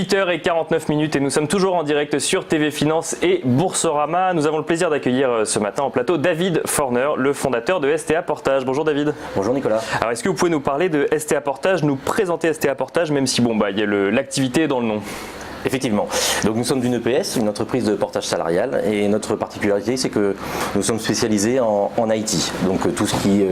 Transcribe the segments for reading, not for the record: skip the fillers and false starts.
8h49 et nous sommes toujours en direct sur TV Finance et Boursorama. Nous avons le plaisir d'accueillir ce matin en plateau David Forner, le fondateur de STA Portage. Bonjour David. Bonjour Nicolas. Alors est-ce que vous pouvez nous parler de STA Portage, nous présenter STA Portage, même si il y a l'activité dans le nom? Effectivement. Donc nous sommes une EPS, une entreprise de portage salarial, et notre particularité c'est que nous sommes spécialisés en IT, donc tout ce qui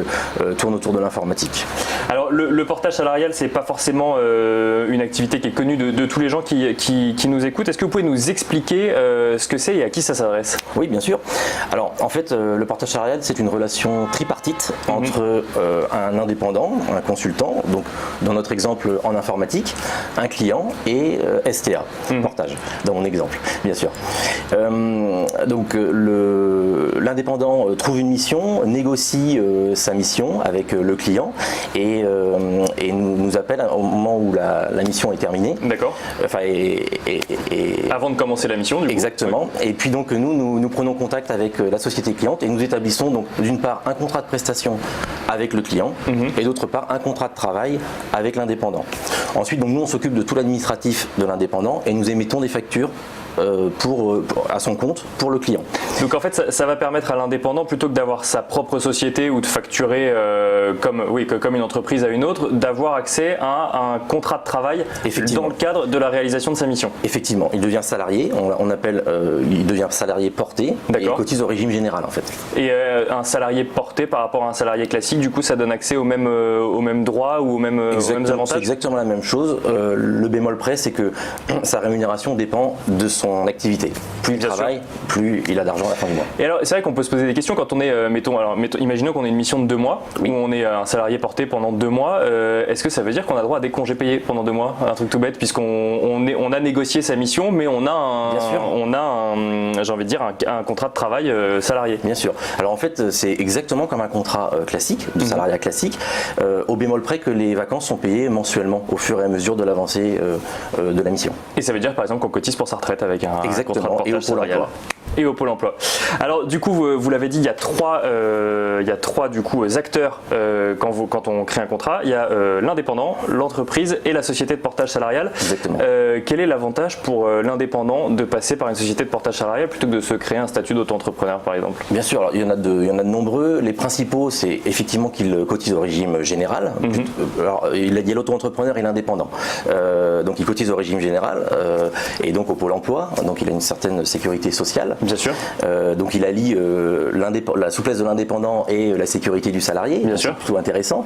tourne autour de l'informatique. Alors le portage salarial, c'est pas forcément une activité qui est connue de tous les gens qui nous écoutent. Est-ce que vous pouvez nous expliquer ce que c'est et à qui ça s'adresse? Oui, bien sûr. Alors en fait, le portage salarial, c'est une relation tripartite entre un indépendant, un consultant, donc dans notre exemple en informatique, un client et STA. Portage, dans mon exemple, bien sûr. Donc l'indépendant trouve une mission, négocie sa mission avec le client et nous appelle au moment où la mission est terminée. D'accord. Enfin, avant de commencer la mission, du coup. Exactement. Oui. Et puis donc nous prenons contact avec la société cliente et nous établissons donc d'une part un contrat de prestation avec le client et d'autre part un contrat de travail avec l'indépendant. Ensuite, donc, nous on s'occupe de tout l'administratif de l'indépendant et nous émettons des factures à son compte pour le client. Donc en fait ça va permettre à l'indépendant, plutôt que d'avoir sa propre société ou de facturer comme une entreprise à une autre, d'avoir accès à un contrat de travail dans le cadre de la réalisation de sa mission. Effectivement, il devient salarié, il devient salarié porté et il cotise au régime général en fait. Et un salarié porté par rapport à un salarié classique, du coup ça donne accès aux mêmes droits ou aux mêmes avantages? C'est exactement la même chose. Le bémol près, c'est que sa rémunération dépend de son activité. Plus il travaille, plus il a d'argent à la fin du mois. Et alors, c'est vrai qu'on peut se poser des questions quand on est, imaginons qu'on ait une mission de 2 mois, où on est un salarié porté pendant 2 mois. Est-ce que ça veut dire qu'on a droit à des congés payés pendant 2 mois? Un truc tout bête, puisqu'on a négocié sa mission, mais on a un contrat de travail salarié. Bien sûr. Alors en fait, c'est exactement comme un contrat classique, de salariat classique, au bémol près que les vacances sont payées mensuellement, au fur et à mesure de l'avancée de la mission. Et ça veut dire par exemple qu'on cotise pour sa retraite avec un contrat de portage salarial. Et au Pôle emploi. Alors du coup, vous l'avez dit, il y a trois du coup acteurs quand on crée un contrat. Il y a l'indépendant, l'entreprise et la société de portage salarial. Exactement. Quel est l'avantage pour l'indépendant de passer par une société de portage salarial plutôt que de se créer un statut d'auto-entrepreneur par exemple? Bien sûr, alors, il y en a de nombreux. Les principaux, c'est effectivement qu'il cotise au régime général. Alors, il y a l'auto-entrepreneur et l'indépendant. Donc il cotise au régime général et donc au Pôle emploi. Donc il a une certaine sécurité sociale. Bien sûr. Donc il allie la souplesse de l'indépendant et la sécurité du salarié. Bien sûr. C'est plutôt intéressant.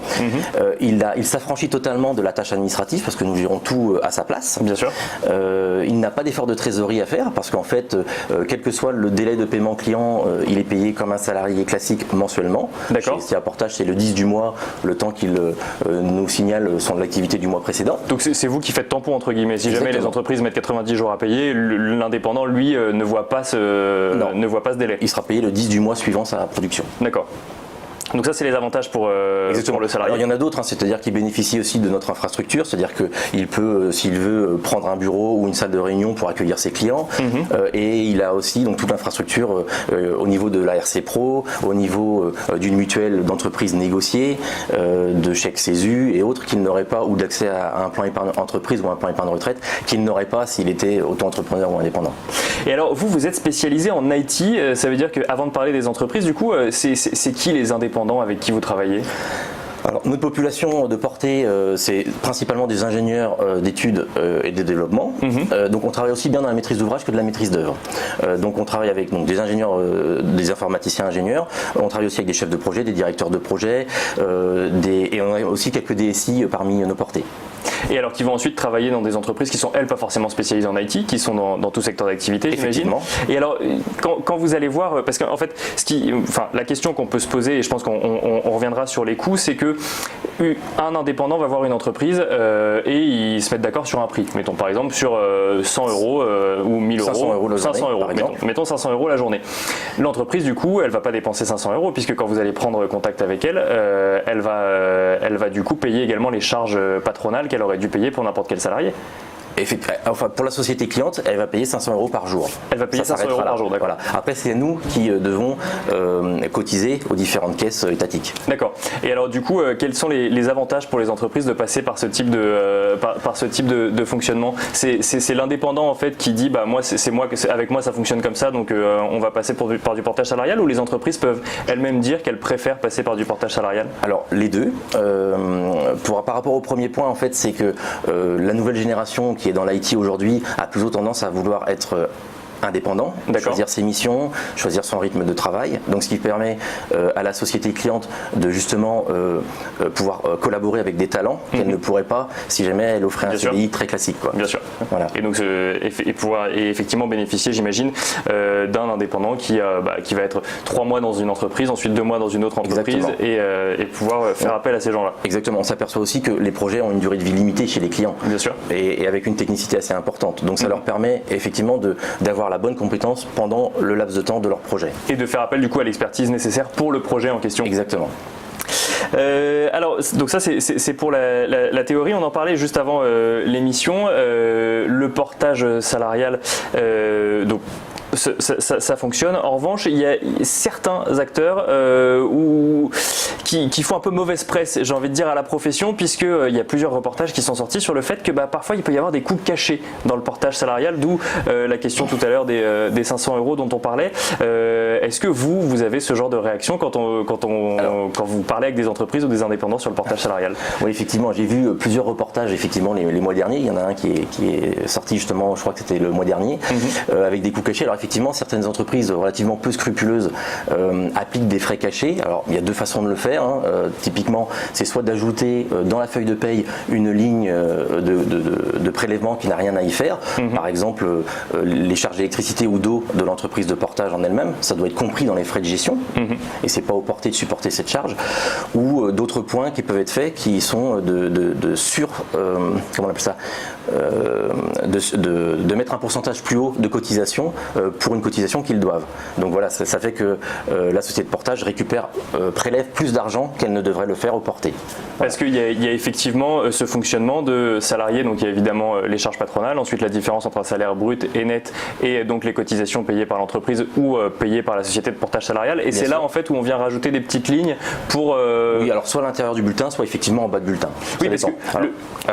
Il s'affranchit totalement de la tâche administrative parce que nous gérons tout à sa place. Bien sûr. Il n'a pas d'effort de trésorerie à faire parce qu'en fait, quel que soit le délai de paiement client, il est payé comme un salarié classique mensuellement. D'accord. Chez STA Portage, c'est le 10 du mois, le temps qu'il nous signale son activité du mois précédent. Donc c'est vous qui faites tampon entre guillemets. Si jamais les entreprises mettent 90 jours à payer, l'indépendant lui ne voit pas ce délai. Il sera payé le 10 du mois suivant sa production. D'accord. Donc ça c'est les avantages pour le salarié. Alors, il y en a d'autres, c'est-à-dire qu'il bénéficie aussi de notre infrastructure, c'est-à-dire qu'il peut, s'il veut, prendre un bureau ou une salle de réunion pour accueillir ses clients. Et il a aussi donc toute l'infrastructure au niveau de la RC Pro, au niveau d'une mutuelle d'entreprise négociée, de chèques CESU et autres qu'il n'aurait pas, ou d'accès à un plan épargne entreprise ou un plan épargne retraite qu'il n'aurait pas s'il était auto-entrepreneur ou indépendant. Et alors vous êtes spécialisé en IT, ça veut dire qu'avant de parler des entreprises, du coup, c'est qui les indépendants avec qui vous travaillez? Alors, notre population de portée, c'est principalement des ingénieurs d'études et de développement. Donc on travaille aussi bien dans la maîtrise d'ouvrage que de la maîtrise d'œuvre. Donc on travaille avec des ingénieurs, des informaticiens ingénieurs, on travaille aussi avec des chefs de projet, des directeurs de projet, et on a aussi quelques DSI parmi nos portées. Et alors qui vont ensuite travailler dans des entreprises qui sont elles pas forcément spécialisées en IT, qui sont dans tout secteur d'activité, j'imagine. Et alors quand vous allez voir, parce qu'en fait la question qu'on peut se poser, et je pense qu'on reviendra sur les coûts, c'est que un indépendant va voir une entreprise et ils se mettent d'accord sur un prix. Mettons par exemple sur 100 euros ou 1000 euros. 500 euros, mettons 500 euros la journée. L'entreprise du coup, elle va pas dépenser 500 euros puisque quand vous allez prendre contact avec elle, elle va du coup payer également les charges patronales qu'elle aurait dû payer pour n'importe quel salarié. Enfin, pour la société cliente, elle va payer 500 € par jour. Elle va payer 500 € par jour, d'accord. Voilà. Après, c'est nous qui devons cotiser aux différentes caisses étatiques. D'accord. Et alors du coup, quels sont les avantages pour les entreprises de passer par ce type de fonctionnement? C'est l'indépendant en fait qui dit bah moi avec moi ça fonctionne comme ça, donc on va passer par du portage salarial, ou les entreprises peuvent elles-mêmes dire qu'elles préfèrent passer par du portage salarial? Alors les deux. Par rapport au premier point en fait, c'est que la nouvelle génération qui est dans l'IT aujourd'hui a plutôt tendance à vouloir être indépendant, choisir ses missions, choisir son rythme de travail, donc ce qui permet à la société cliente de justement pouvoir collaborer avec des talents qu'elle ne pourrait pas si jamais elle offrait un CDI très classique, quoi. Bien sûr. Voilà. Et donc pouvoir effectivement bénéficier, j'imagine, d'un indépendant qui va être 3 mois dans une entreprise, ensuite 2 mois dans une autre entreprise, et pouvoir faire appel à ces gens-là. Exactement. On s'aperçoit aussi que les projets ont une durée de vie limitée chez les clients. Bien sûr. Et avec une technicité assez importante. Donc ça leur permet effectivement d'avoir la bonne compétence pendant le laps de temps de leur projet. Et de faire appel du coup à l'expertise nécessaire pour le projet en question. Exactement. Alors, donc ça c'est pour la théorie. On en parlait juste avant l'émission. Le portage salarial, donc ça fonctionne. En revanche, il y a certains acteurs qui font un peu mauvaise presse, j'ai envie de dire, à la profession, puisqu'il y a plusieurs reportages qui sont sortis sur le fait que parfois il peut y avoir des coûts cachés dans le portage salarial, d'où la question tout à l'heure des 500 € dont on parlait. Est-ce que vous avez ce genre de réaction quand vous parlez avec des entreprises ou des indépendants sur le portage salarial? Oui, effectivement, j'ai vu plusieurs reportages effectivement les mois derniers. Il y en a un qui est sorti justement, je crois que c'était le mois dernier, avec des coûts cachés. Alors effectivement, certaines entreprises relativement peu scrupuleuses appliquent des frais cachés. Alors il y a deux façons de le faire. Typiquement, c'est soit d'ajouter dans la feuille de paye une ligne de prélèvement qui n'a rien à y faire. Par exemple, les charges d'électricité ou d'eau de l'entreprise de portage en elle-même, ça doit être compris dans les frais de gestion, et c'est pas au porté de supporter cette charge. Ou d'autres points qui peuvent être faits, qui sont comment on appelle ça, de mettre un pourcentage plus haut de cotisation pour une cotisation qu'ils doivent. Donc voilà, ça fait que la société de portage prélève plus d'argent qu'elle ne devrait le faire au porté. Voilà. Parce qu'il y a effectivement ce fonctionnement de salariés, donc il y a évidemment les charges patronales, ensuite la différence entre un salaire brut et net, et donc les cotisations payées par l'entreprise ou payées par la société de portage salarial, et c'est là en fait où on vient rajouter des petites lignes pour... Oui, alors soit à l'intérieur du bulletin, soit effectivement en bas de bulletin. Oui, parce que...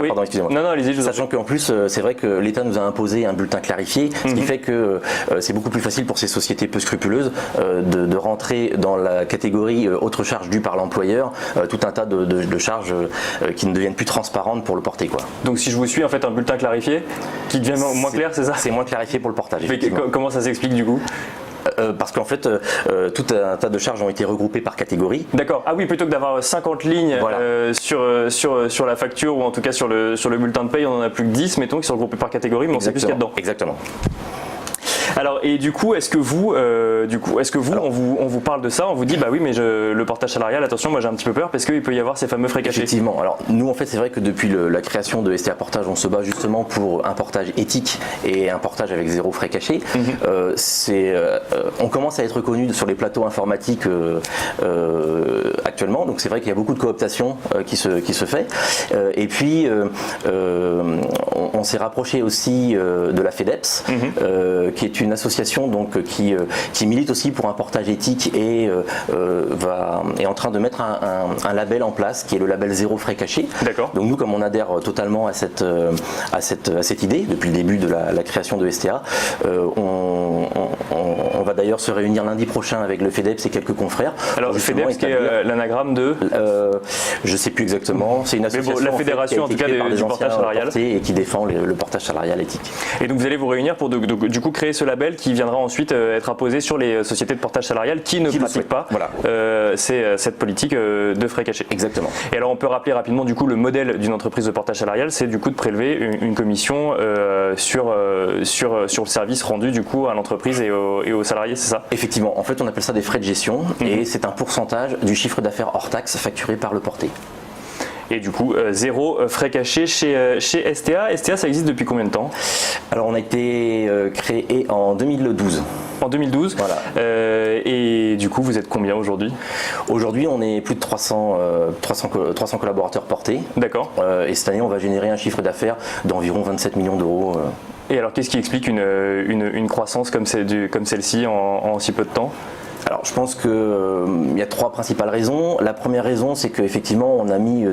Pardon, excusez-moi. Non, allez-y, Sachant qu'en plus, c'est vrai que l'État nous a imposé un bulletin clarifié, ce qui fait que c'est beaucoup plus facile pour ces sociétés peu scrupuleuses de rentrer dans la catégorie autres charges dues par l'employeur, tout un tas de charges qui ne deviennent plus transparentes pour le porter, quoi. Donc si je vous suis, en fait, un bulletin clarifié qui devient moins clair, c'est ça? C'est moins clarifié pour le portage. Comment ça s'explique du coup? Parce qu'en fait, tout un tas de charges ont été regroupées par catégorie. D'accord. Ah oui, plutôt que d'avoir 50 lignes sur la facture, ou en tout cas sur le bulletin de paye, on en a plus que 10, mettons, qui sont regroupés par catégorie, mais on sait plus ce qu'il y a dedans. Exactement. Alors, et du coup, est-ce que vous, on vous parle de ça, on vous dit, bah oui, mais le portage salarial, attention, moi j'ai un petit peu peur parce qu'il peut y avoir ces fameux frais cachés. Effectivement. Alors, nous, en fait, c'est vrai que depuis la création de STA Portage, on se bat justement pour un portage éthique et un portage avec zéro frais cachés. On commence à être reconnu sur les plateaux informatiques actuellement, donc c'est vrai qu'il y a beaucoup de cooptation qui se fait. Et puis, on s'est rapproché aussi de la FEDEPS, qui est une association donc qui milite aussi pour un portage éthique et est en train de mettre un label en place qui est le label zéro frais cachés. D'accord. Donc nous, comme on adhère totalement à cette idée depuis le début de la création de STA, on va d'ailleurs se réunir lundi prochain avec le FEDEPS et quelques confrères. Alors le FEDEPS qui est l'anagramme de je sais plus exactement, c'est une association la fédération en tout cas du portage salarial et qui défend le portage salarial éthique. Et donc vous allez vous réunir pour du coup créer ce label qui viendra ensuite être imposé sur les sociétés de portage salarial qui ne pratiquent pas cette politique de frais cachés. Exactement. Et alors on peut rappeler rapidement du coup le modèle d'une entreprise de portage salarial, c'est du coup de prélever une commission sur le service rendu du coup à l'entreprise et aux salariés, c'est ça? Effectivement, en fait on appelle ça des frais de gestion et c'est un pourcentage du chiffre d'affaires hors taxe facturé par le porté. Et du coup, zéro frais cachés chez STA. STA, ça existe depuis combien de temps? Alors on a été créé en 2012. En 2012. Voilà. Et du coup, vous êtes combien aujourd'hui? Aujourd'hui, on est plus de 300 collaborateurs portés. D'accord. Et cette année, on va générer un chiffre d'affaires d'environ 27 millions d'euros. Et alors, qu'est-ce qui explique une croissance comme celle-ci en si peu de temps? Alors, je pense qu'il y a trois principales raisons. La première raison, c'est qu'effectivement, on a mis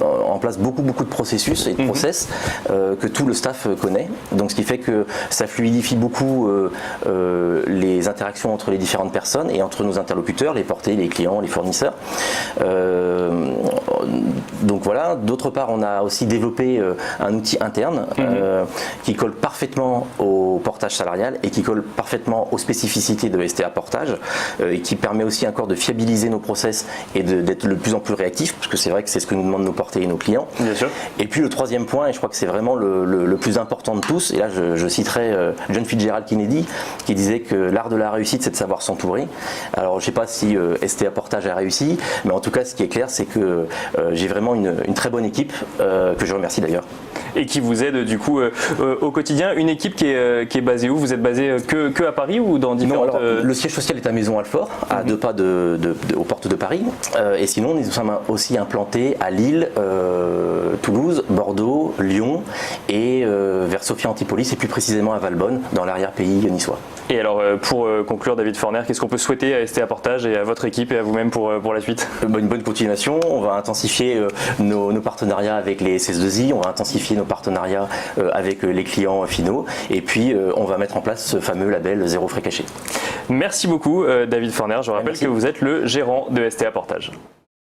en place beaucoup de processus et de process que tout le staff connaît. Donc, ce qui fait que ça fluidifie beaucoup les interactions entre les différentes personnes et entre nos interlocuteurs, les portés, les clients, les fournisseurs. Donc voilà. D'autre part, on a aussi développé un outil interne qui colle parfaitement au portage salarial et qui colle parfaitement aux spécificités de STA Portage. Et qui permet aussi encore de fiabiliser nos process et d'être de plus en plus réactif, parce que c'est vrai que c'est ce que nous demandent nos portés et nos clients. Bien sûr. Et puis le troisième point, et je crois que c'est vraiment le plus important de tous, et là je citerai John Fitzgerald Kennedy, qui disait que l'art de la réussite, c'est de savoir s'entourer. Alors je ne sais pas si STA Portage a réussi, mais en tout cas ce qui est clair, c'est que j'ai vraiment une très bonne équipe, que je remercie d'ailleurs. Et qui vous aide du coup au quotidien. Une équipe qui est basée où? Vous êtes basé que à Paris ou dans différentes... Non, alors, le siège social est à Maison-Alfort, à 2 pas aux portes de Paris. Et sinon, nous sommes aussi implantés à Lille, Toulouse, Bordeaux, Lyon et vers Sophia Antipolis et plus précisément à Valbonne, dans l'arrière-pays niçois. Et alors, pour conclure, David Forner, qu'est-ce qu'on peut souhaiter à STA Portage et à votre équipe et à vous-même pour la suite? Une bonne continuation. On va intensifier nos partenariats avec les SS2I, on va intensifier nos partenariats avec les clients finaux et puis on va mettre en place ce fameux label Zéro frais caché. Merci beaucoup David Forner. Je rappelle que vous êtes le gérant de STA Portage.